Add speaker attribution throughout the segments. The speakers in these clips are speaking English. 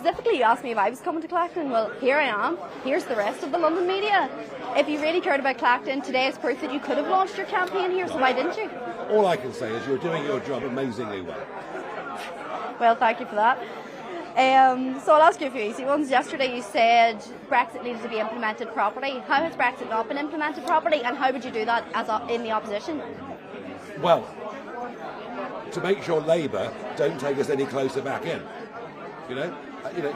Speaker 1: specifically you asked me if I was coming to Clacton. Well, here I am. Here's the rest of the London media. If you really cared about Clacton, today is proof that you could have launched your campaign here, so why didn't you?
Speaker 2: All I can say is you're doing your job amazingly well.
Speaker 1: Well, thank you for that. So I'll ask you a few easy ones. Yesterday you said Brexit needed to be implemented properly. How has Brexit not been implemented properly, and how would you do that as in the opposition?
Speaker 2: Well, to make sure Labour don't take us any closer back in.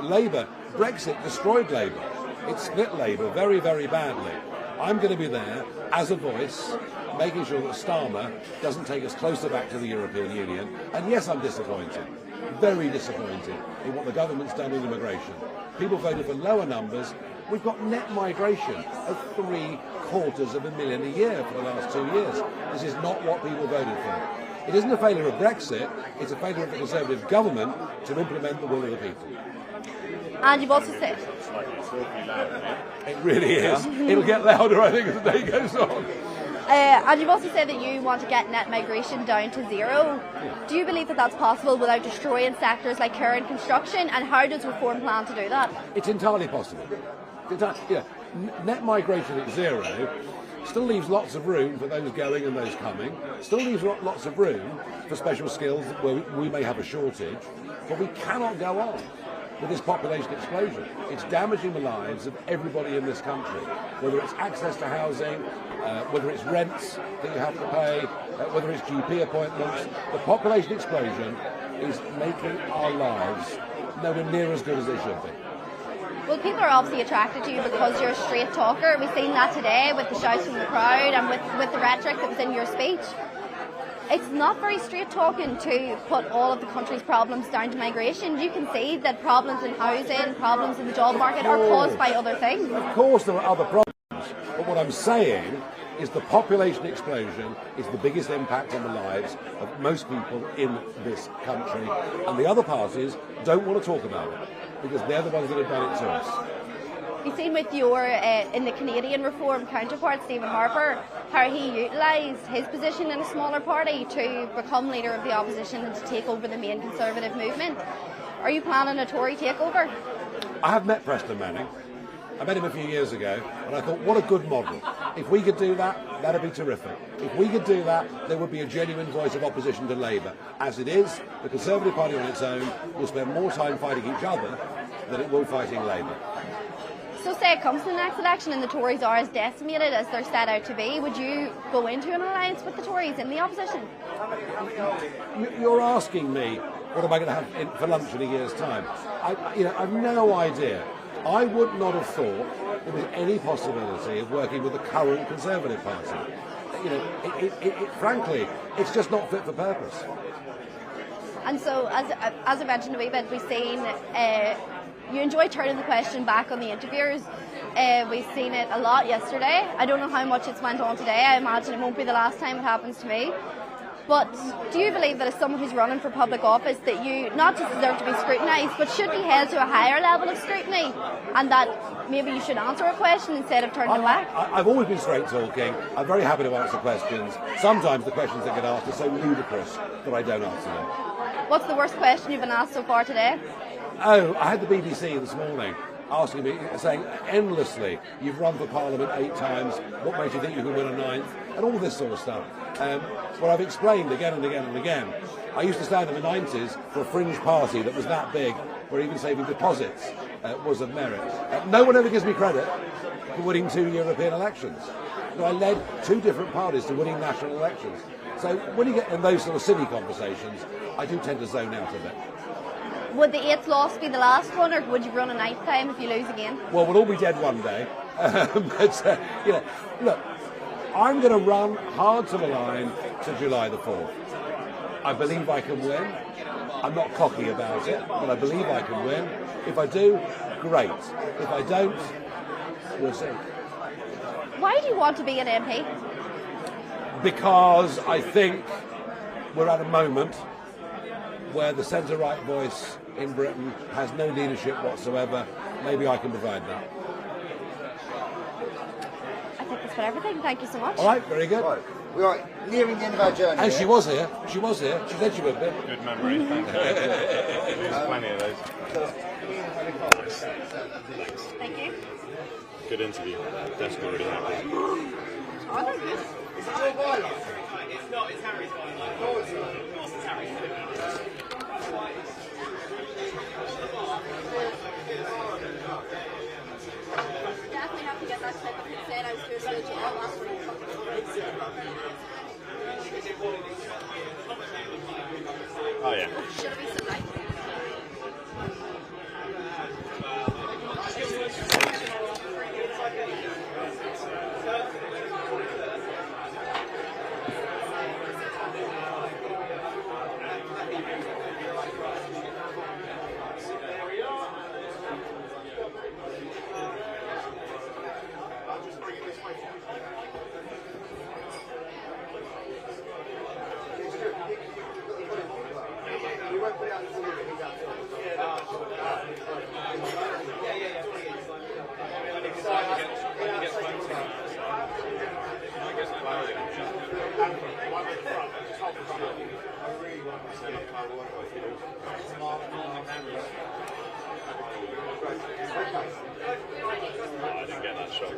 Speaker 2: Labour, Brexit destroyed Labour. It split Labour very, very badly. I'm going to be there as a voice, making sure that Starmer doesn't take us closer back to the European Union. And yes, I'm disappointed, very disappointed in what the government's done in immigration. People voted for lower numbers. We've got net migration of 750,000 a year for the last 2 years. This is not what people voted for. It isn't a failure of Brexit, it's a failure of the Conservative government to implement the will of the people.
Speaker 1: And you've also said...
Speaker 2: It really is. It'll get louder, I think, as the day goes on.
Speaker 1: And you've also said that you want to get net migration down to zero. Do you believe that that's possible without destroying sectors like care and construction? And how does Reform plan to do that?
Speaker 2: It's entirely possible. Net migration at zero still leaves lots of room for those going and those coming. Still leaves lots of room for special skills where we may have a shortage. But we cannot go on with this population explosion. It's damaging the lives of everybody in this country, whether it's access to housing, whether it's rents that you have to pay, whether it's GP appointments. The population explosion is making our lives nowhere near as good as they should be.
Speaker 1: Well, people are obviously attracted to you because you're a straight talker. We've seen that today with the shouts from the crowd and with the rhetoric that was in your speech. It's not very straight talking to put all of the country's problems down to migration. You can see that problems in housing, problems in the job market are caused by other things.
Speaker 2: Of course there are other problems, but what I'm saying is the population explosion is the biggest impact on the lives of most people in this country, and the other parties don't want to talk about it because they're the ones that have done it to us.
Speaker 1: You've seen with your, in the Canadian Reform counterpart, Stephen Harper, how he utilised his position in a smaller party to become leader of the opposition and to take over the main Conservative movement. Are you planning a Tory takeover?
Speaker 2: I have met Preston Manning. I met him a few years ago, and I thought, what a good model. If we could do that, that'd be terrific. If we could do that, there would be a genuine voice of opposition to Labour. As it is, the Conservative Party on its own will spend more time fighting each other than it will fighting Labour.
Speaker 1: So say it comes to the next election and the Tories are as decimated as they're set out to be, would you go into an alliance with the Tories in the opposition?
Speaker 2: You're asking me, what am I going to have for lunch in a year's time? I've no idea. I would not have thought there was any possibility of working with the current Conservative Party. Frankly, it's just not fit for purpose.
Speaker 1: And so, as I mentioned a wee bit, we've seen you enjoy turning the question back on the interviewers. We've seen it a lot yesterday. I don't know how much it's went on today. I imagine it won't be the last time it happens to me. But do you believe that as someone who's running for public office that you not just deserve to be scrutinised but should be held to a higher level of scrutiny, and that maybe you should answer a question instead of turning it back?
Speaker 2: I've always been straight talking. I'm very happy to answer questions. Sometimes the questions that get asked are so ludicrous that I don't answer them.
Speaker 1: What's the worst question you've been asked so far today?
Speaker 2: Oh, I had the BBC this morning asking me, saying endlessly, you've run for Parliament 8 times, what makes you think you can win a 9th, and all this sort of stuff. What I've explained again and again and again, I used to stand in the 90s for a fringe party that was that big, where even saving deposits was of merit. No one ever gives me credit for winning 2 European elections. I led 2 different parties to winning national elections. So when you get in those sort of silly conversations, I do tend to zone out a bit.
Speaker 1: Would the 8th loss be the last one, or would you run a 9th time if you lose again?
Speaker 2: Well, we'll all be dead one day. Look, I'm going to run hard to the line to July the 4th. I believe I can win. I'm not cocky about it, but I believe I can win. If I do, great. If I don't, we'll see.
Speaker 1: Why do you want to be an MP?
Speaker 2: Because I think we're at a moment where the centre-right voice in Britain has no leadership whatsoever. Maybe I can provide that.
Speaker 1: I think that's for everything. Thank you so much.
Speaker 2: All right, very good.
Speaker 3: Right. We are nearing the end of our journey.
Speaker 2: And she was here. She said she would be.
Speaker 4: Good memory, thank you. There's plenty of those.
Speaker 1: Thank you.
Speaker 4: Good interview. Definitely really happy.
Speaker 1: Oh, they're good.
Speaker 3: Is it your byline?
Speaker 5: It's not, it's Harry's byline. Of course it's Harry's.
Speaker 1: Definitely have to get that clip of him saying I was here to go to jail last week.
Speaker 4: Oh yeah.
Speaker 1: Should have been so nice.
Speaker 4: I didn't get that shot.